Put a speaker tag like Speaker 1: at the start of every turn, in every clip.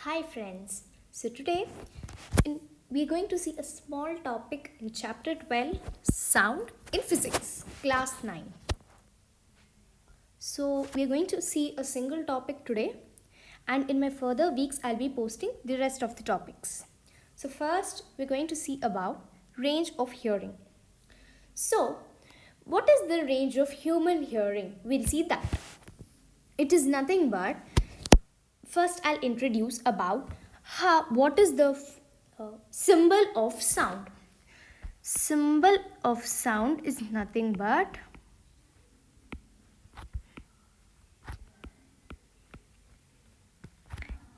Speaker 1: Hi friends. So today we're going to see a small topic in chapter 12, sound in physics, class 9. So we're going to see a single topic today, and in my further weeks I'll be posting the rest of the topics. So first we're going to see about range of hearing. So what is the range of human hearing? We'll see that. It is nothing but, first I'll introduce about what is the symbol of sound. Symbol of sound is nothing but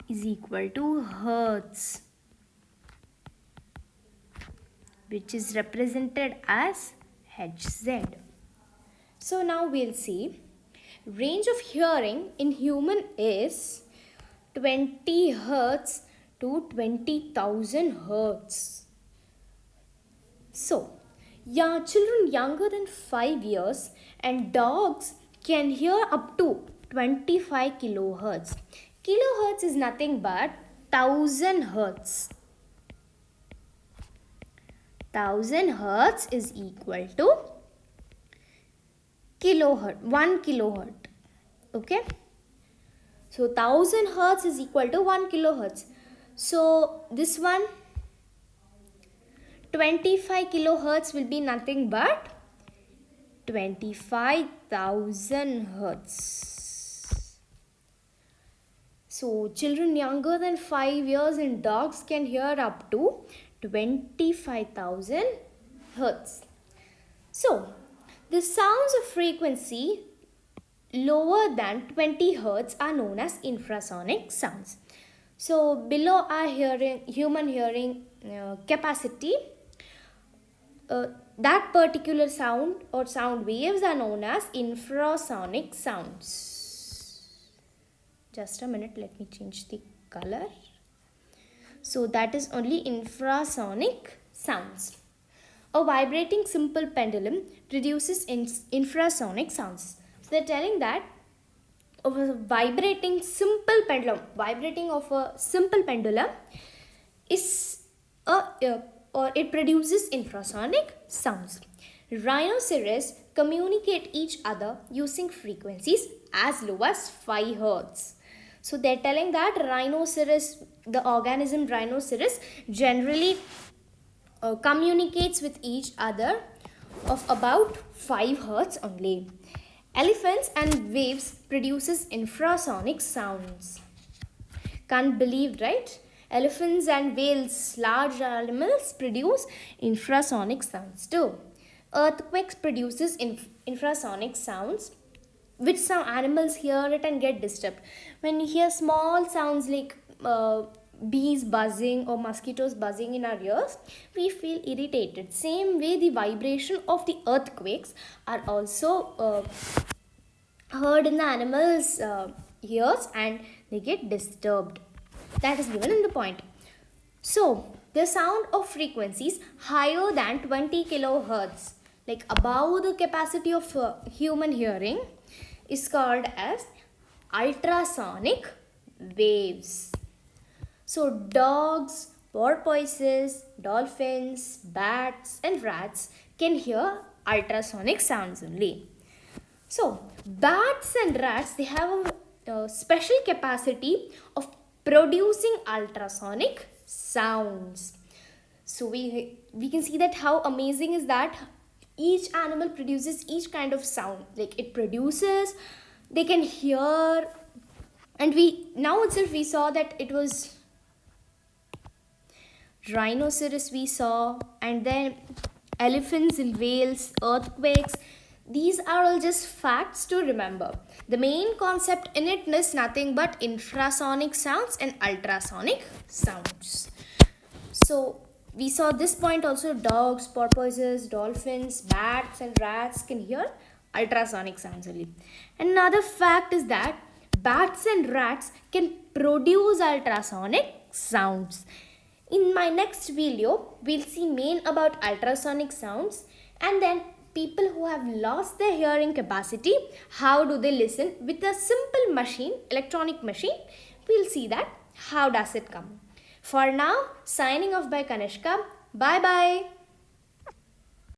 Speaker 1: is equal to hertz, which is represented as Hz. So now we'll see range of hearing in human is 20 hertz to 20,000 hertz. So, children younger than 5 years and dogs can hear up to 25 kilohertz. Kilohertz is nothing but 1000 hertz. 1000 hertz is equal to kilohertz, 1 kilohertz. Okay? So 1000 hertz is equal to 1 kilohertz. So this one 25 kilohertz will be nothing but 25,000 hertz. So children younger than 5 years and dogs can hear up to 25,000 hertz. So the sounds of frequency lower than 20 hertz are known as infrasonic sounds. So below our human hearing capacity, that particular sound or sound waves are known as infrasonic sounds. Just a minute, let me change the color. So that is only infrasonic sounds. A vibrating simple pendulum produces infrasonic sounds. So they're telling that of a vibrating simple pendulum, vibrating of a simple pendulum is or it produces infrasonic sounds. Rhinoceros communicate each other using frequencies as low as 5 hertz. So they're telling that rhinoceros, the organism rhinoceros, generally communicates with each other of about 5 hertz only. Elephants and waves produces infrasonic sounds. Can't believe, right? Elephants and whales, large animals, produce infrasonic sounds too. Earthquakes produces infrasonic sounds, which some animals hear it and get disturbed. When you hear small sounds like bees buzzing or mosquitoes buzzing in our ears, we feel irritated. Same way, the vibration of the earthquakes are also heard in the animals' ears and they get disturbed. That is given in the point. So, the sound of frequencies higher than 20 kilohertz, like above the capacity of human hearing, is called as ultrasonic waves. So dogs, porpoises, dolphins, bats and rats can hear ultrasonic sounds only. So bats and rats, they have a special capacity of producing ultrasonic sounds. So we can see that how amazing is that. Each animal produces each kind of sound, like it produces, they can hear, and now itself we saw that it was rhinoceros we saw, and then elephants and whales, earthquakes. These are all just facts to remember. The main concept in it is nothing but infrasonic sounds and ultrasonic sounds. So we saw this point also, dogs, porpoises, dolphins, bats and rats can hear ultrasonic sounds only. Another fact is that bats and rats can produce ultrasonic sounds. In my next video, we'll see main about ultrasonic sounds, and then people who have lost their hearing capacity, how do they listen with a simple machine, electronic machine. We'll see that how does it come? For now, signing off by Kanishka. Bye bye.